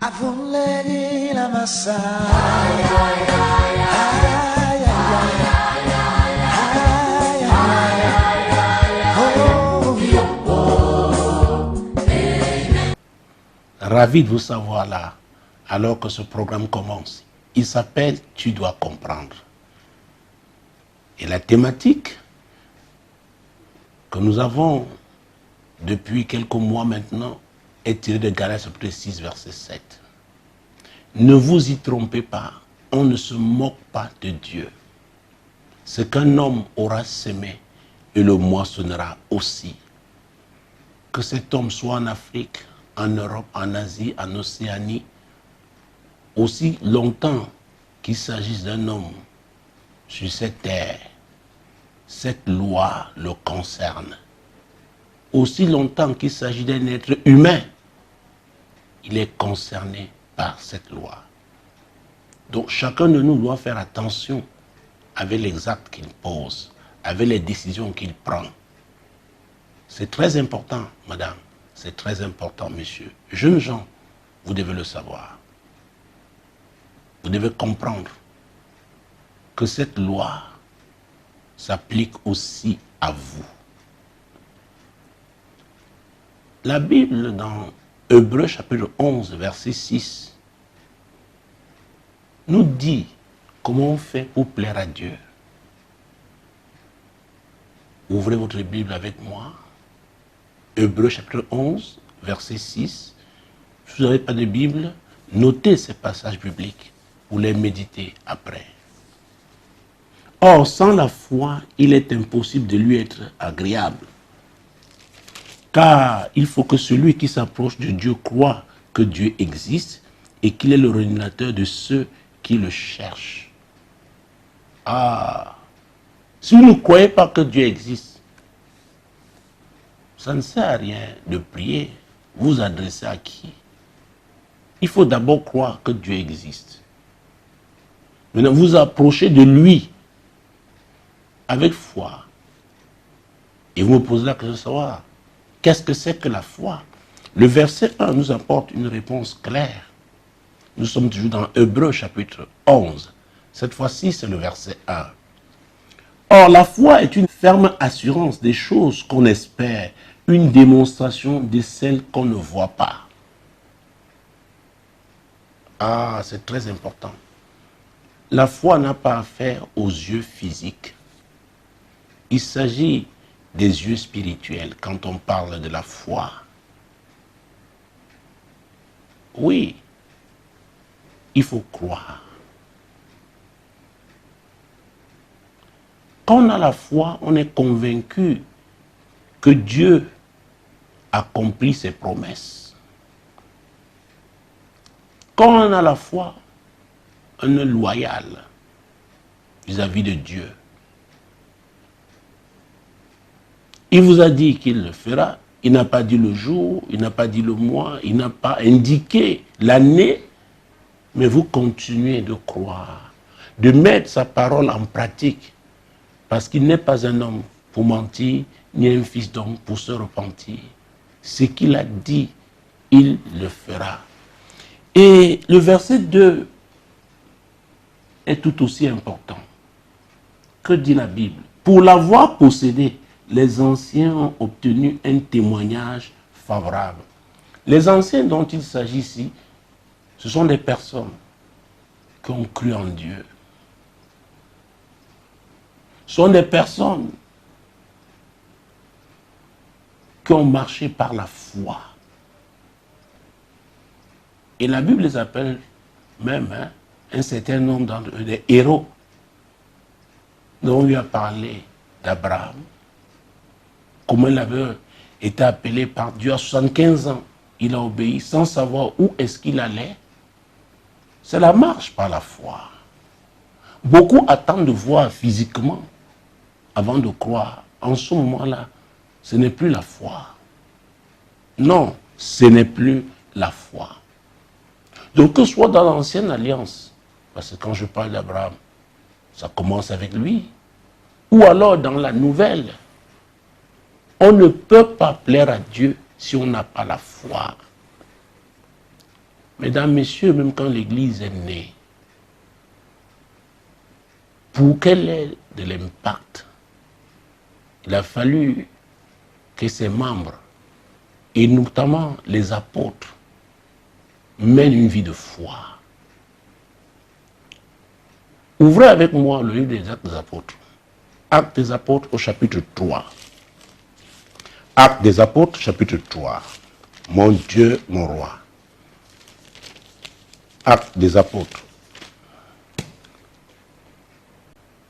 Avuledi la massa. Ravi de vous savoir là, alors que ce programme commence. Il s'appelle « Tu dois comprendre ». Et la thématique que nous avons depuis quelques mois maintenant est tirée de Galates chapitre 6, verset 7. Ne vous y trompez pas, on ne se moque pas de Dieu. Ce qu'un homme aura semé, il le moissonnera aussi. Que cet homme soit en Afrique, en Europe, en Asie, en Océanie, aussi longtemps qu'il s'agisse d'un homme sur cette terre, cette loi le concerne. Aussi longtemps qu'il s'agit d'un être humain, il est concerné par cette loi. Donc chacun de nous doit faire attention avec les actes qu'il pose, avec les décisions qu'il prend. C'est très important, madame, c'est très important, monsieur. Jeunes gens, vous devez le savoir. Vous devez comprendre que cette loi s'applique aussi à vous. La Bible, dans Hébreux chapitre 11, verset 6, nous dit comment on fait pour plaire à Dieu. Ouvrez votre Bible avec moi. Hébreux chapitre 11, verset 6. Si vous n'avez pas de Bible, notez ces passages bibliques pour les méditer après. Or, sans la foi, il est impossible de lui être agréable. Car il faut que celui qui s'approche de Dieu croit que Dieu existe et qu'il est le rémunérateur de ceux qui le cherchent. Ah, si vous ne croyez pas que Dieu existe, ça ne sert à rien de prier. Vous vous adressez à qui? Il faut d'abord croire que Dieu existe. Maintenant, vous approchez de lui avec foi. Et vous me posez la question de savoir, qu'est-ce que c'est que la foi? Le verset 1 nous apporte une réponse claire. Nous sommes toujours dans Hébreux chapitre 11. Cette fois-ci, c'est le verset 1. Or, la foi est une ferme assurance des choses qu'on espère, une démonstration de celles qu'on ne voit pas. Ah, c'est très important. La foi n'a pas affaire aux yeux physiques. Il s'agit des yeux spirituels quand on parle de la foi. Oui, il faut croire. Quand on a la foi, on est convaincu que Dieu accomplit ses promesses. Quand on a la foi, on est loyal vis-à-vis de Dieu. Il vous a dit qu'il le fera. Il n'a pas dit le jour, il n'a pas dit le mois, il n'a pas indiqué l'année, mais vous continuez de croire, de mettre sa parole en pratique, parce qu'il n'est pas un homme pour mentir, ni un fils d'homme pour se repentir. Ce qu'il a dit, il le fera. Et le verset 2 est tout aussi important. Que dit la Bible? Pour l'avoir possédé, les anciens ont obtenu un témoignage favorable. Les anciens dont il s'agit ici, ce sont des personnes qui ont cru en Dieu. Ce sont des personnes qui ont marché par la foi. Et la Bible les appelle même un certain nombre d'entre eux des héros. Dont on lui a parlé d'Abraham. Comment il avait été appelé par Dieu à 75 ans. Il a obéi sans savoir où est-ce qu'il allait. C'est la marche par la foi. Beaucoup attendent de voir physiquement avant de croire. En ce moment-là, ce n'est plus la foi. Non, ce n'est plus la foi. Donc que ce soit dans l'ancienne alliance, parce que quand je parle d'Abraham, ça commence avec lui, ou alors dans la nouvelle, on ne peut pas plaire à Dieu si on n'a pas la foi. Mesdames, messieurs, même quand l'Église est née, pour qu'elle ait de l'impact, il a fallu que ses membres, et notamment les apôtres, mènent une vie de foi. Ouvrez avec moi le livre des Actes des Apôtres. Actes des Apôtres au chapitre 3. Actes des Apôtres, chapitre 3. Mon Dieu, mon roi. Actes des Apôtres,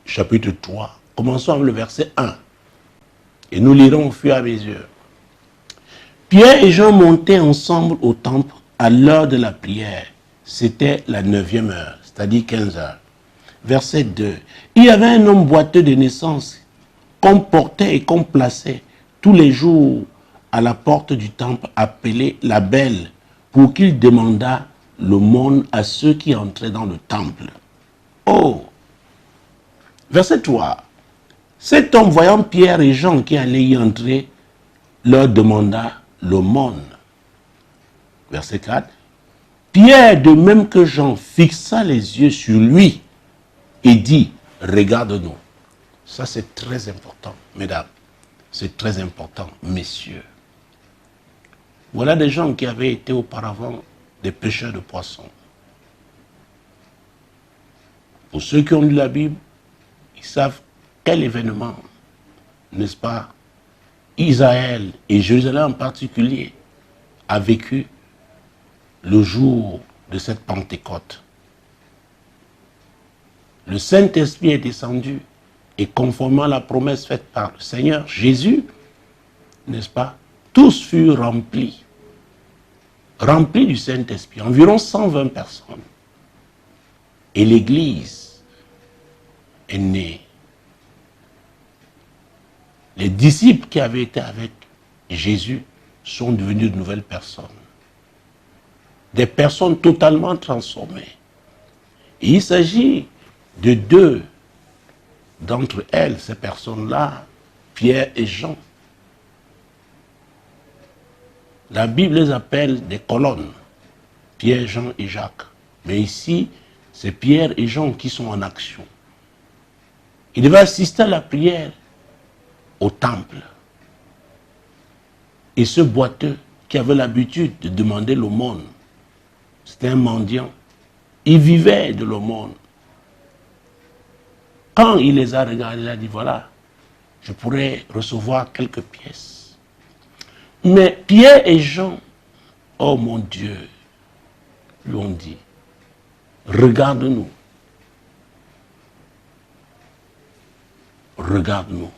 chapitre 3. Commençons avec le verset 1. Et nous lirons au fur et à mesure. Pierre et Jean montaient ensemble au temple à l'heure de la prière. C'était la 9e heure, c'est-à-dire 15 heures. Verset 2. Il y avait un homme boiteux de naissance qu'on portait et qu'on plaçait tous les jours à la porte du temple appelé la Belle pour qu'il demandât l'aumône à ceux qui entraient dans le temple. Oh! Verset 3. Cet homme, voyant Pierre et Jean qui allaient y entrer, leur demanda l'aumône. Verset 4. Pierre, de même que Jean, fixa les yeux sur lui et dit, regarde-nous. Ça c'est très important, mesdames. C'est très important, messieurs. Voilà des gens qui avaient été auparavant des pêcheurs de poissons. Pour ceux qui ont lu la Bible, ils savent quel événement, n'est-ce pas, Israël et Jérusalem en particulier a vécu le jour de cette Pentecôte. Le Saint-Esprit est descendu et conformément à la promesse faite par le Seigneur Jésus, n'est-ce pas, tous furent remplis du Saint-Esprit, environ 120 personnes. Et l'Église est née. Les disciples qui avaient été avec Jésus sont devenus de nouvelles personnes. Des personnes totalement transformées. Et il s'agit de deux d'entre elles, ces personnes-là, Pierre et Jean. La Bible les appelle des colonnes, Pierre, Jean et Jacques. Mais ici, c'est Pierre et Jean qui sont en action. Ils devaient assister à la prière au temple. Et ce boiteux qui avait l'habitude de demander l'aumône, c'était un mendiant. Il vivait de l'aumône. Quand il les a regardés, il a dit, voilà, je pourrais recevoir quelques pièces. Mais Pierre et Jean, oh mon Dieu, lui ont dit, regarde-nous. Regarde-nous.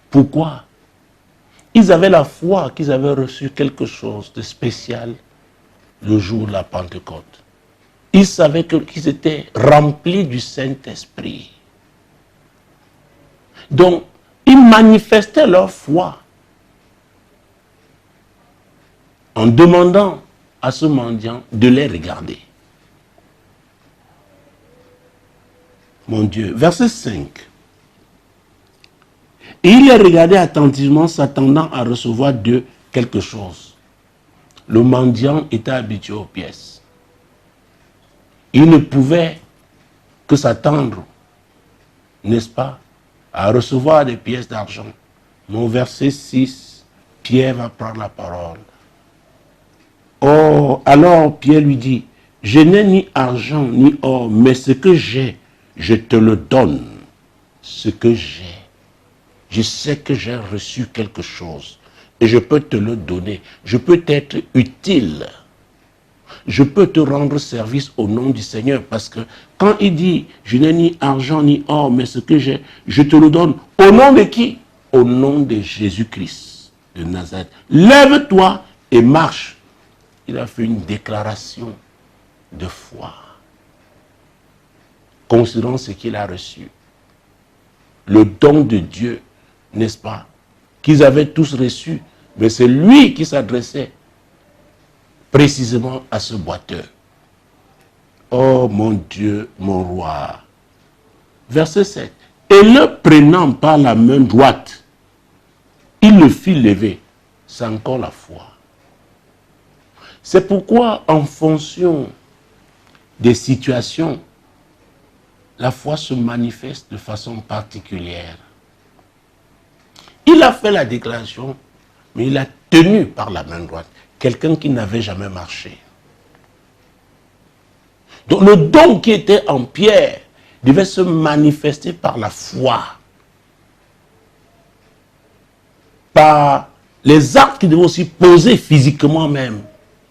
Pourquoi? Ils avaient la foi qu'ils avaient reçu quelque chose de spécial le jour de la Pentecôte. Ils savaient qu'ils étaient remplis du Saint-Esprit. Donc, ils manifestaient leur foi en demandant à ce mendiant de les regarder. Mon Dieu, verset 5. Et il les regardait attentivement, s'attendant à recevoir d'eux quelque chose. Le mendiant était habitué aux pièces. Il ne pouvait que s'attendre, n'est-ce pas, à recevoir des pièces d'argent. Mais au verset 6, Pierre va prendre la parole. Oh, alors Pierre lui dit, je n'ai ni argent ni or, mais ce que j'ai, je te le donne. Ce que j'ai. Je sais que j'ai reçu quelque chose et je peux te le donner. Je peux t'être utile. Je peux te rendre service au nom du Seigneur parce que quand il dit je n'ai ni argent ni or mais ce que j'ai, je te le donne. Au nom de qui? Au nom de Jésus-Christ de Nazareth. Lève-toi et marche. Il a fait une déclaration de foi. Considérant ce qu'il a reçu. Le don de Dieu, n'est-ce pas, qu'ils avaient tous reçu, mais c'est lui qui s'adressait précisément à ce boiteux. Oh mon Dieu, mon roi. Verset 7. Et le prenant par la main droite, il le fit lever. C'est encore la foi. C'est pourquoi, en fonction des situations, la foi se manifeste de façon particulière. Il a fait la déclaration, mais il a tenu par la main droite quelqu'un qui n'avait jamais marché. Donc le don qui était en Pierre devait se manifester par la foi, par les actes qui devaient aussi poser physiquement même.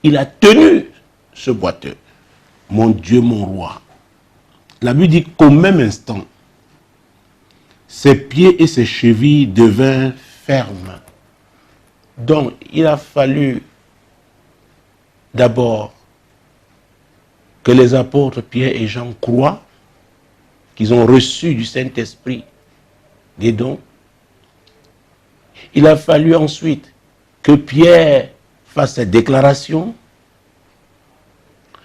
Il a tenu ce boiteux. Mon Dieu, mon roi. La Bible dit qu'au même instant, ses pieds et ses chevilles devinrent fermes. Donc, il a fallu d'abord que les apôtres Pierre et Jean croient qu'ils ont reçu du Saint-Esprit des dons. Il a fallu ensuite que Pierre fasse cette déclaration.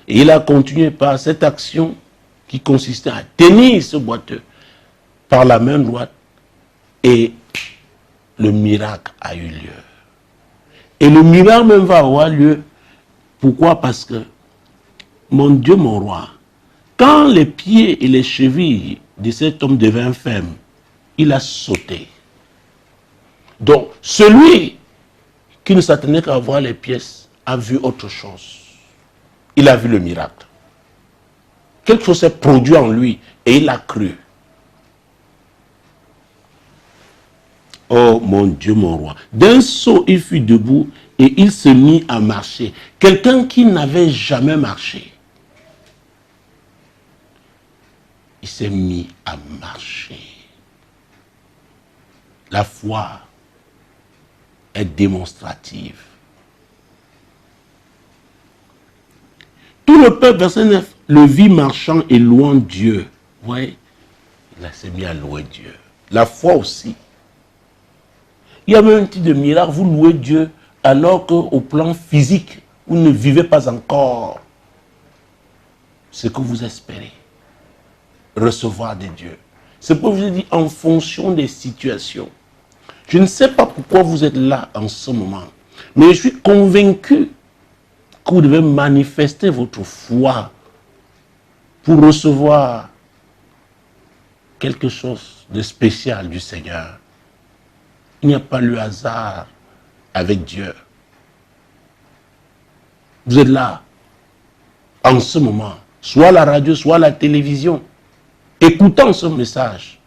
Et il a continué par cette action qui consistait à tenir ce boiteux par la main droite. Et le miracle a eu lieu. Et le miracle même va avoir lieu. Pourquoi? Parce que, mon Dieu, mon roi, quand les pieds et les chevilles de cet homme devinrent fermes, il a sauté. Donc, celui qui ne s'attendait qu'à voir les pièces a vu autre chose. Il a vu le miracle. Quelque chose s'est produit en lui et il a cru. Oh mon Dieu, mon roi. D'un saut, il fut debout et il se mit à marcher. Quelqu'un qui n'avait jamais marché. Il s'est mis à marcher. La foi est démonstrative. Tout le peuple, verset 9, le vit marchant et louant Dieu. Vous voyez, il s'est mis à louer Dieu. La foi aussi. Il y a même un type de miracle, vous louez Dieu alors qu'au plan physique, vous ne vivez pas encore ce que vous espérez recevoir de Dieu. C'est pour vous dire, en fonction des situations. Je ne sais pas pourquoi vous êtes là en ce moment, mais je suis convaincu que vous devez manifester votre foi pour recevoir quelque chose de spécial du Seigneur. Il n'y a pas le hasard avec Dieu. Vous êtes là, en ce moment, soit à la radio, soit à la télévision, écoutant ce message.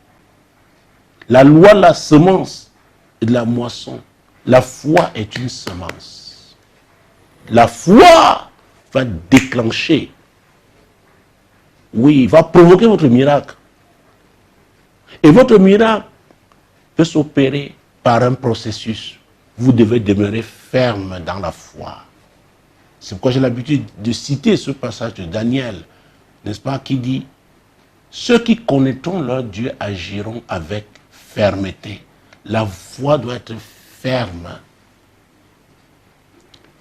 La loi de la semence et de la moisson. La foi est une semence. La foi va déclencher, oui, va provoquer votre miracle. Et votre miracle peut s'opérer par un processus. Vous devez demeurer ferme dans la foi. C'est pourquoi j'ai l'habitude de citer ce passage de Daniel, n'est-ce pas, qui dit « Ceux qui connaîtront leur Dieu agiront avec fermeté. » La foi doit être ferme.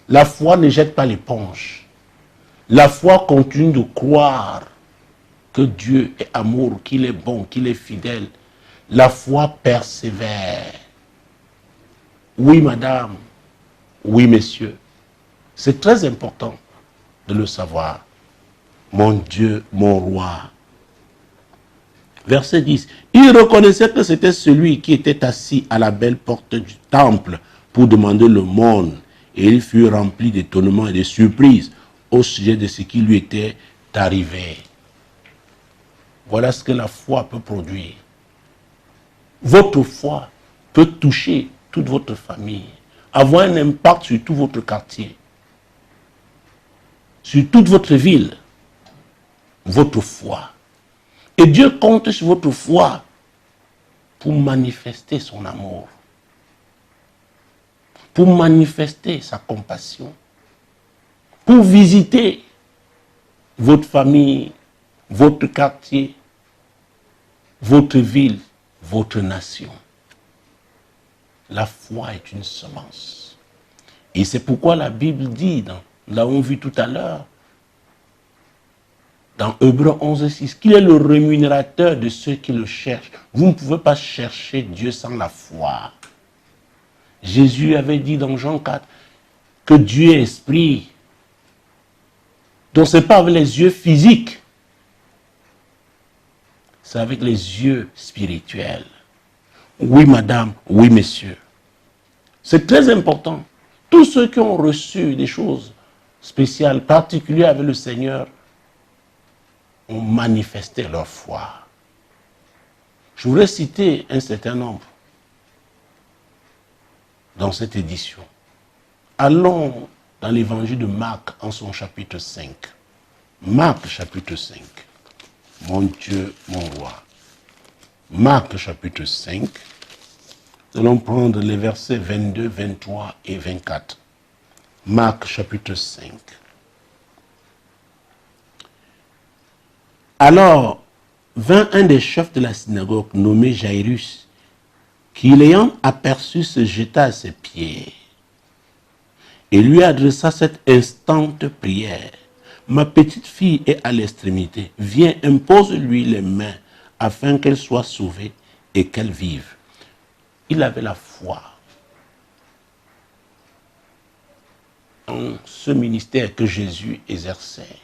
La foi ne jette pas l'éponge. La foi continue de croire que Dieu est amour, qu'il est bon, qu'il est fidèle. La foi persévère. Oui, madame. Oui, messieurs. C'est très important de le savoir. Mon Dieu, mon roi. Verset 10. Il reconnaissait que c'était celui qui était assis à la belle porte du temple pour demander le monde. Et il fut rempli d'étonnement et de surprise au sujet de ce qui lui était arrivé. Voilà ce que la foi peut produire. Votre foi peut toucher toute votre famille, avoir un impact sur tout votre quartier, sur toute votre ville. Votre foi. Et Dieu compte sur votre foi pour manifester son amour, pour manifester sa compassion, pour visiter votre famille, votre quartier, votre ville, votre nation. La foi est une semence. Et c'est pourquoi la Bible dit, nous l'avons vu tout à l'heure, dans Hébreux 11:6, qu'il est le rémunérateur de ceux qui le cherchent. Vous ne pouvez pas chercher Dieu sans la foi. Jésus avait dit dans Jean 4 que Dieu est esprit Donc ce n'est pas avec les yeux physiques, c'est avec les yeux spirituels. Oui, madame, oui, monsieur. C'est très important. Tous ceux qui ont reçu des choses spéciales, particulières avec le Seigneur, ont manifesté leur foi. Je voudrais citer un certain nombre dans cette édition. Allons dans l'évangile de Marc en son chapitre 5. Marc chapitre 5. Mon Dieu, mon roi. Marc chapitre 5. Nous allons prendre les versets 22, 23 et 24. Marc chapitre 5. Alors vint un des chefs de la synagogue nommé Jairus, qui l'ayant aperçu se jeta à ses pieds et lui adressa cette instante prière. Ma petite fille est à l'extrémité. Viens, impose-lui les mains afin qu'elle soit sauvée et qu'elle vive. Il avait la foi en ce ministère que Jésus exerçait.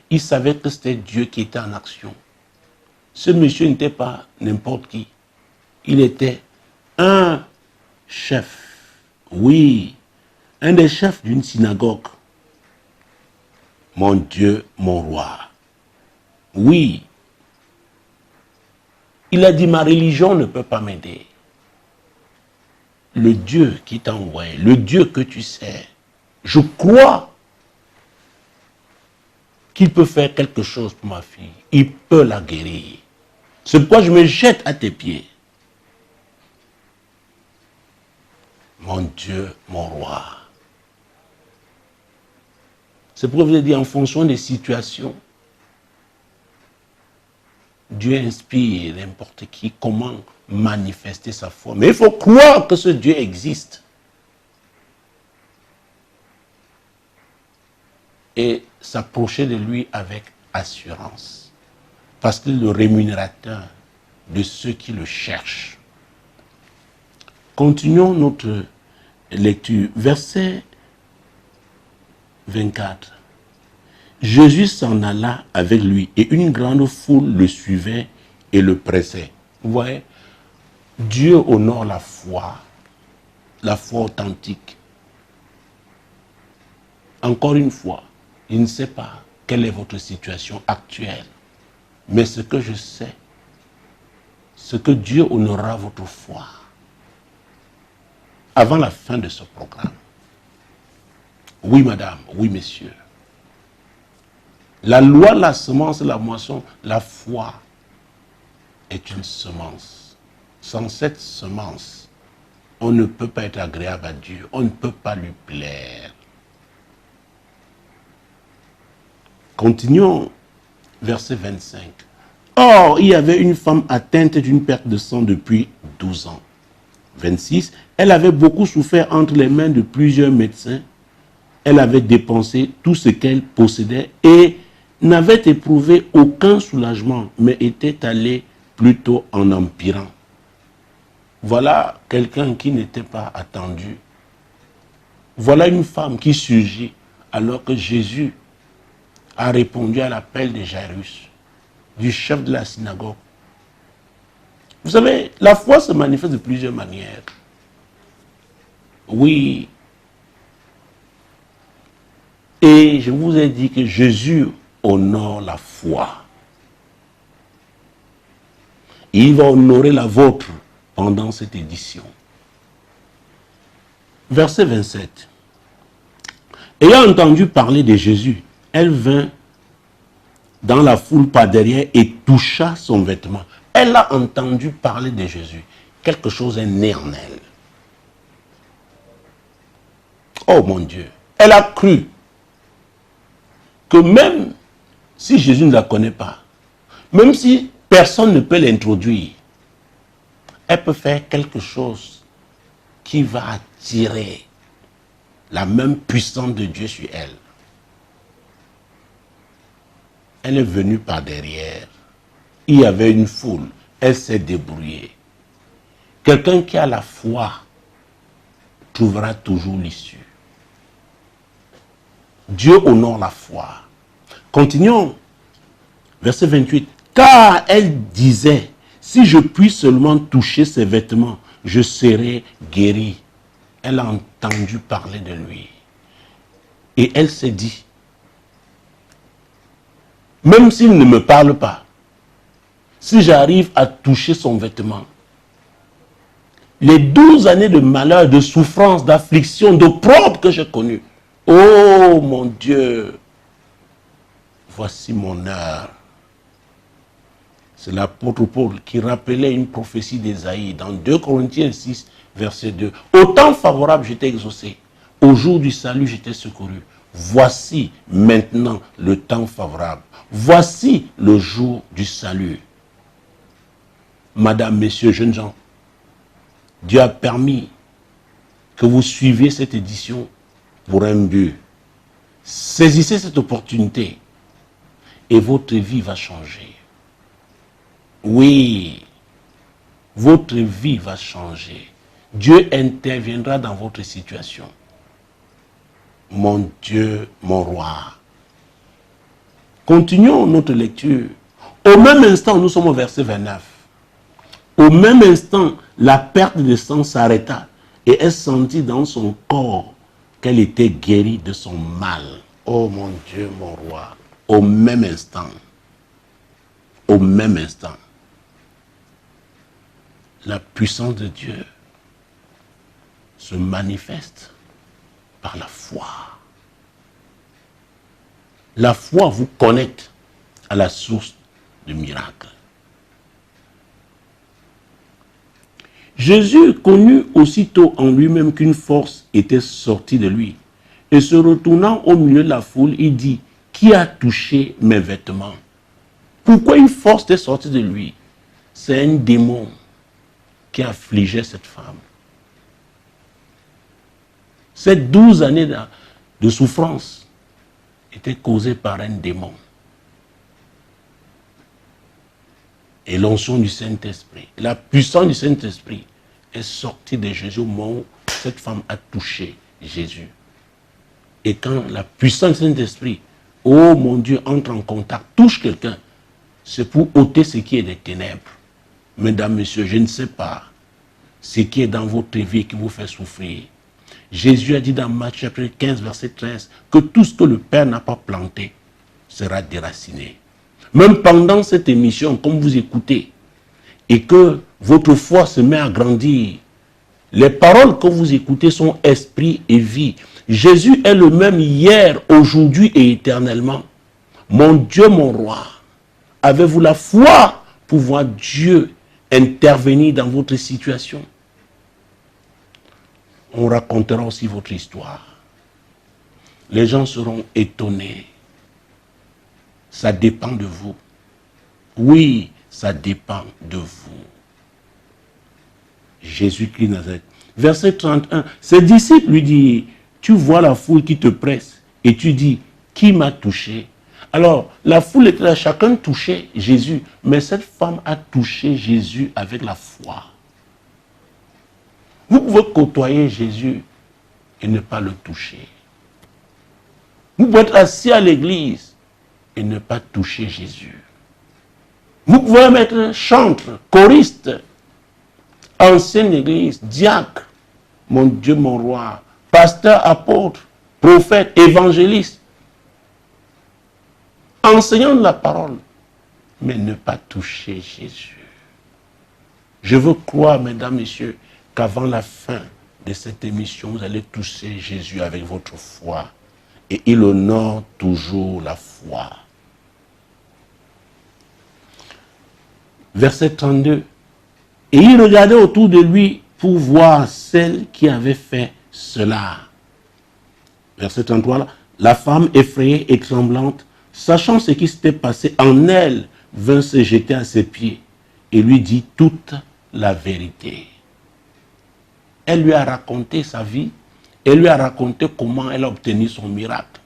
Il savait que c'était Dieu qui était en action. Ce monsieur n'était pas n'importe qui. Il était un chef. Oui, un des chefs d'une synagogue. Mon Dieu, mon roi. Oui. Il a dit, ma religion ne peut pas m'aider. Le Dieu qui t'a envoyé, le Dieu que tu sais, je crois qu'il peut faire quelque chose pour ma fille. Il peut la guérir. C'est pourquoi je me jette à tes pieds. Mon Dieu, mon roi. C'est pourquoi je vous ai dit, en fonction des situations, Dieu inspire n'importe qui comment manifester sa foi. Mais il faut croire que ce Dieu existe. Et s'approcher de lui avec assurance. Parce qu'il est le rémunérateur de ceux qui le cherchent. Continuons notre lecture. Verset 24. Jésus s'en alla avec lui et une grande foule le suivait et le pressait. Vous voyez, Dieu honore la foi authentique. Encore une fois, je ne sais pas quelle est votre situation actuelle, mais ce que je sais, c'est que Dieu honorera votre foi avant la fin de ce programme. Oui, madame, oui, messieurs. La loi, la semence, la moisson, la foi est une semence. Sans cette semence, on ne peut pas être agréable à Dieu, on ne peut pas lui plaire. Continuons, verset 25. Or, il y avait une femme atteinte d'une perte de sang depuis 12 ans. 26. Elle avait beaucoup souffert entre les mains de plusieurs médecins. Elle avait dépensé tout ce qu'elle possédait et n'avait éprouvé aucun soulagement, mais était allée plutôt en empirant. Voilà quelqu'un qui n'était pas attendu. Voilà une femme qui surgit alors que Jésus a répondu à l'appel de Jairus, du chef de la synagogue. Vous savez, la foi se manifeste de plusieurs manières. Oui. Et je vous ai dit que Jésus honore la foi. Il va honorer la vôtre pendant cette édition. Verset 27. Ayant entendu parler de Jésus, elle vint dans la foule par derrière et toucha son vêtement. Elle a entendu parler de Jésus. Quelque chose est né en elle. Oh mon Dieu. Elle a cru que même si Jésus ne la connaît pas, même si personne ne peut l'introduire, elle peut faire quelque chose qui va attirer la même puissance de Dieu sur elle. Elle est venue par derrière. Il y avait une foule. Elle s'est débrouillée. Quelqu'un qui a la foi trouvera toujours l'issue. Dieu honore la foi. Continuons. Verset 28. Car elle disait, si je puis seulement toucher ses vêtements, je serai guérie. Elle a entendu parler de lui. Et elle s'est dit, même s'il ne me parle pas, si j'arrive à toucher son vêtement, les 12 années de malheur, de souffrance, d'affliction, d'opprobre que j'ai connues, oh mon Dieu, voici mon heure. C'est l'apôtre Paul qui rappelait une prophétie d'Ésaïe dans 2 Corinthiens 6, verset 2. Au temps favorable, j'étais exaucé. Au jour du salut, j'étais secouru. Voici maintenant le temps favorable. Voici le jour du salut. Madame, messieurs, jeunes gens, Dieu a permis que vous suiviez cette édition pour un but. Saisissez cette opportunité et votre vie va changer. Oui, votre vie va changer. Dieu interviendra dans votre situation. Mon Dieu, mon roi. Continuons notre lecture. Au même instant, nous sommes au verset 29. Au même instant, la perte de sang s'arrêta et elle sentit dans son corps qu'elle était guérie de son mal. Oh mon Dieu, mon roi. Au même instant. Au même instant. La puissance de Dieu se manifeste par la foi. La foi vous connecte à la source du miracle. Jésus connut aussitôt en lui-même qu'une force était sortie de lui. Et se retournant au milieu de la foule, il dit, « Qui a touché mes vêtements ?» Pourquoi une force était sortie de lui? C'est un démon qui affligeait cette femme. Ces 12 années de souffrance étaient causées par un démon. Et l'onction du Saint-Esprit, la puissance du Saint-Esprit est sortie de Jésus au moment où cette femme a touché Jésus. Et quand la puissance du Saint-Esprit, oh mon Dieu, entre en contact, touche quelqu'un, c'est pour ôter ce qui est des ténèbres. Mesdames, messieurs, je ne sais pas ce qui est dans votre vie qui vous fait souffrir. Jésus a dit dans Matthieu chapitre 15, verset 13, que tout ce que le Père n'a pas planté sera déraciné. Même pendant cette émission, comme vous écoutez, et que votre foi se met à grandir, les paroles que vous écoutez sont esprit et vie. Jésus est le même hier, aujourd'hui et éternellement. Mon Dieu, mon roi, avez-vous la foi pour voir Dieu intervenir dans votre situation? On racontera aussi votre histoire. Les gens seront étonnés. Ça dépend de vous. Oui, ça dépend de vous. Jésus-Christ Nazareth. Verset 31. Ses disciples lui disent, tu vois la foule qui te presse et tu dis, qui m'a touché? Alors, la foule était là, chacun touchait Jésus, mais cette femme a touché Jésus avec la foi. Vous pouvez côtoyer Jésus et ne pas le toucher. Vous pouvez être assis à l'église et ne pas toucher Jésus. Vous pouvez être chantre, choriste, ancienne église, diacre, mon Dieu, mon roi, pasteur, apôtre, prophète, évangéliste, enseignant de la parole, mais ne pas toucher Jésus. Je veux croire, mesdames, messieurs, qu'avant la fin de cette émission, vous allez toucher Jésus avec votre foi. Et il honore toujours la foi. Verset 32. Et il regardait autour de lui pour voir celle qui avait fait cela. Verset 33. Là, la femme effrayée et tremblante, sachant ce qui s'était passé en elle, vint se jeter à ses pieds et lui dit toute la vérité. Elle lui a raconté sa vie, elle lui a raconté comment elle a obtenu son miracle.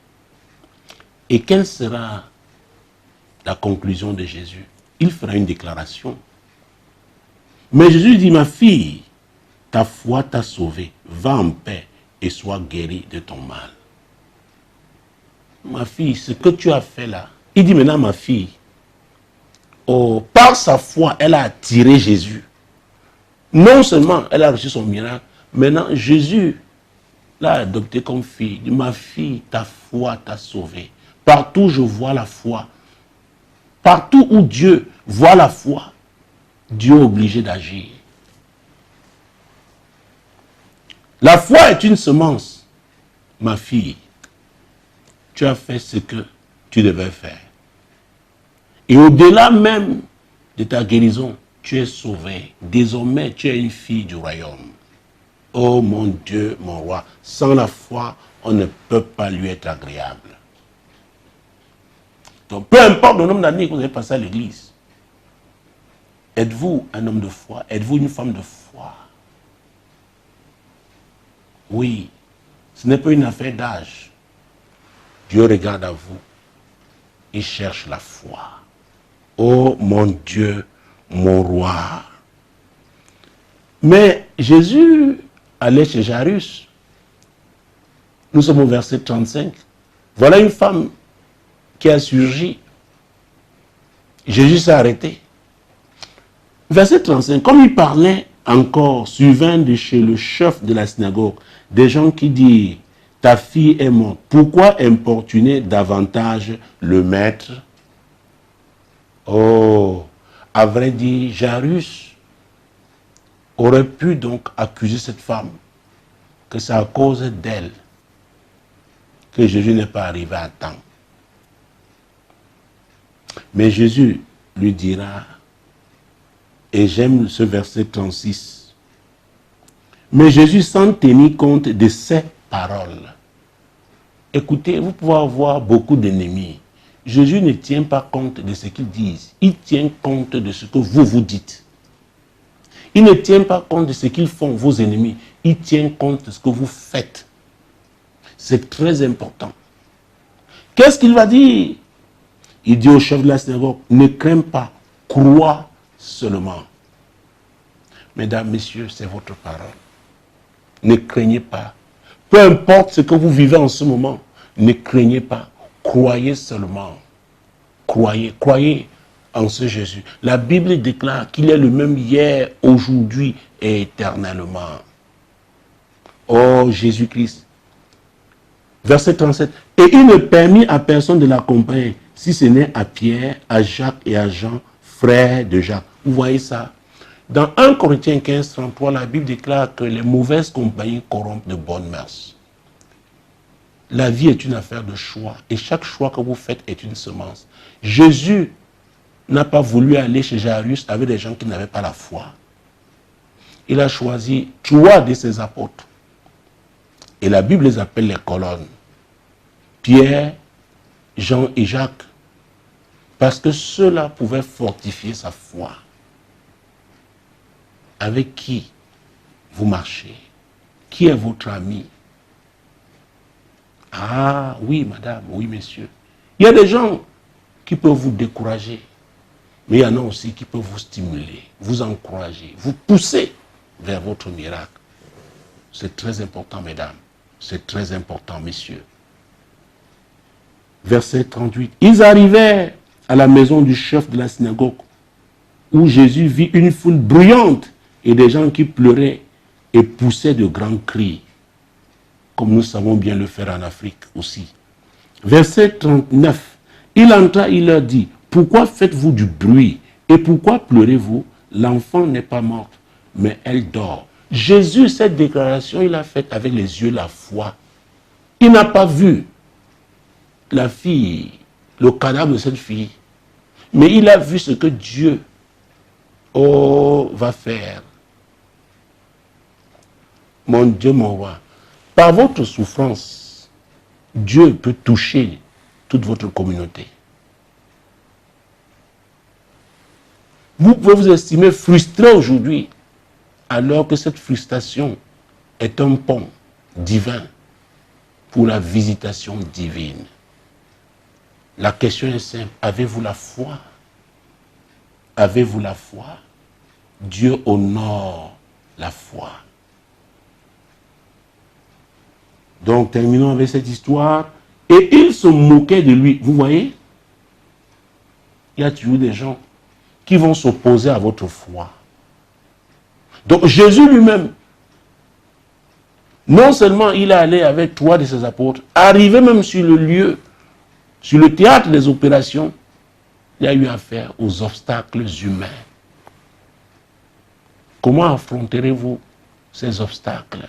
Et quelle sera la conclusion de Jésus? Il fera une déclaration. Mais Jésus dit, ma fille, ta foi t'a sauvée, va en paix et sois guérie de ton mal. ma fille, ce que tu as fait là, il dit maintenant, ma fille, oh, par sa foi, elle a attiré Jésus. Non seulement elle a reçu son miracle, maintenant Jésus l'a adoptée comme fille. Il dit, ma fille, ta foi t'a sauvée. Partout je vois la foi. Partout où Dieu voit la foi, Dieu est obligé d'agir. La foi est une semence. Ma fille, tu as fait ce que tu devais faire. Et au-delà même de ta guérison, tu es sauvée. Désormais, tu es une fille du royaume. Oh mon Dieu, mon roi, sans la foi, on ne peut pas lui être agréable. Donc, peu importe le nombre d'années que vous avez passé à l'église, êtes-vous un homme de foi? Êtes-vous une femme de foi? Oui, ce n'est pas une affaire d'âge. Dieu regarde à vous. Il cherche la foi. Oh mon Dieu, mon roi. Mais Jésus allait chez Jairus. Nous sommes au verset 35. Voilà une femme qui a surgi. Jésus s'est arrêté. Verset 35. Comme il parlait encore, survint de chez le chef de la synagogue, des gens qui disent, ta fille est morte. Pourquoi importuner davantage le maître? Oh, à vrai dire, Jairus aurait pu donc accuser cette femme que c'est à cause d'elle que Jésus n'est pas arrivé à temps. Mais Jésus lui dira, et j'aime ce verset 36, mais Jésus sans tenir compte de ces paroles. Écoutez, vous pouvez avoir beaucoup d'ennemis. Jésus ne tient pas compte de ce qu'ils disent. Il tient compte de ce que vous vous dites. Il ne tient pas compte de ce qu'ils font, vos ennemis. Il tient compte de ce que vous faites. C'est très important. Qu'est-ce qu'il va dire? Il dit au chef de la synagogue, ne crains pas, crois seulement. Mesdames, messieurs, c'est votre parole. Ne craignez pas. Peu importe ce que vous vivez en ce moment, ne craignez pas. Croyez seulement. Croyez, croyez en ce Jésus. La Bible déclare qu'il est le même hier, aujourd'hui et éternellement. Oh Jésus-Christ. Verset 37. Et il ne permit à personne de l'accompagner, si ce n'est à Pierre, à Jacques et à Jean, frères de Jacques. Vous voyez ça? Dans 1 Corinthiens 15, 33, la Bible déclare que les mauvaises compagnies corrompent de bonnes mœurs. La vie est une affaire de choix. Et chaque choix que vous faites est une semence. Jésus n'a pas voulu aller chez Jairus avec des gens qui n'avaient pas la foi. Il a choisi 3 de ses apôtres. Et la Bible les appelle les colonnes. Pierre, Jean et Jacques. Parce que ceux-là pouvaient fortifier sa foi. Avec qui vous marchez? Qui est votre ami? Ah oui, madame, oui, messieurs. Il y a des gens qui peuvent vous décourager. Mais il y en a aussi qui peuvent vous stimuler, vous encourager, vous pousser vers votre miracle. C'est très important, mesdames. C'est très important, messieurs. Verset 38. Ils arrivèrent à la maison du chef de la synagogue, où Jésus vit une foule bruyante et des gens qui pleuraient et poussaient de grands cris, comme nous savons bien le faire en Afrique aussi. Verset 39. Il entra, il leur dit, pourquoi faites-vous du bruit et pourquoi pleurez-vous? L'enfant n'est pas morte, mais elle dort. Jésus, cette déclaration, il l'a faite avec les yeux de la foi. Il n'a pas vu la fille, le cadavre de cette fille, mais il a vu ce que Dieu va faire. Mon Dieu, mon roi, par votre souffrance, Dieu peut toucher toute votre communauté. Vous pouvez vous estimer frustré aujourd'hui, alors que cette frustration est un pont divin pour la visitation divine. La question est simple, avez-vous la foi? Avez-vous la foi? Dieu honore la foi. Donc, terminons avec cette histoire. Et ils se moquaient de lui. Vous voyez, il y a toujours des gens qui vont s'opposer à votre foi. Donc Jésus lui-même, non seulement il est allé avec 3 de ses apôtres, arrivé même sur le lieu, sur le théâtre des opérations, il a eu affaire aux obstacles humains. Comment affronterez-vous ces obstacles?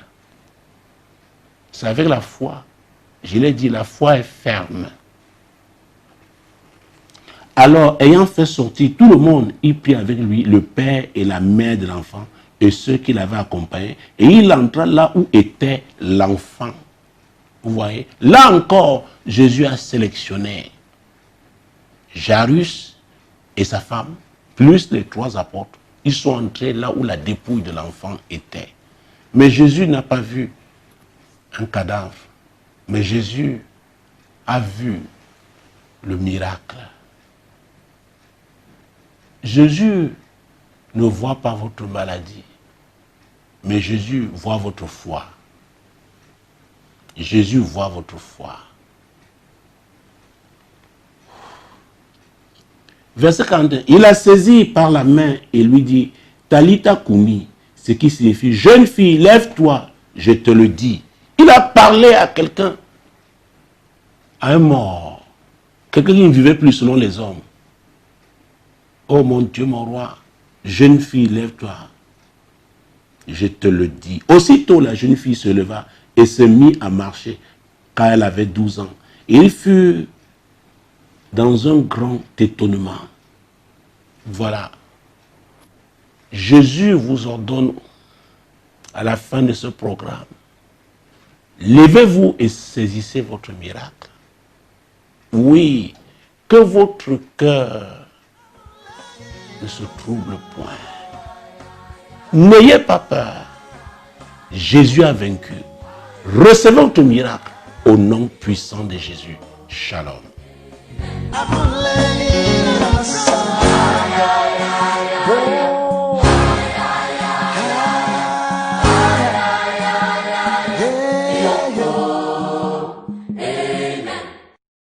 C'est avec la foi. Je l'ai dit, la foi est ferme. Alors, ayant fait sortir tout le monde, il prit avec lui le père et la mère de l'enfant et ceux qui l'avaient accompagné. Et il entra là où était l'enfant. Vous voyez? Là encore, Jésus a sélectionné Jairus et sa femme, plus les 3 apôtres. Ils sont entrés là où la dépouille de l'enfant était. Mais Jésus n'a pas vu un cadavre. Mais Jésus a vu le miracle. Jésus ne voit pas votre maladie, mais Jésus voit votre foi. Jésus voit votre foi. Verset 41. Il a saisi par la main et lui dit, Talita Koumi, ce qui signifie, jeune fille, lève-toi, je te le dis. Il a parlé à quelqu'un, à un mort, quelqu'un qui ne vivait plus selon les hommes. Oh mon Dieu, mon roi, jeune fille, lève-toi, je te le dis. Aussitôt, la jeune fille se leva et se mit à marcher, car elle avait 12 ans. Et il fut dans un grand étonnement. Voilà. Jésus vous ordonne, à la fin de ce programme, levez-vous et saisissez votre miracle. Oui, que votre cœur ne se trouble point. N'ayez pas peur. Jésus a vaincu. Recevez votre miracle au nom puissant de Jésus. Shalom.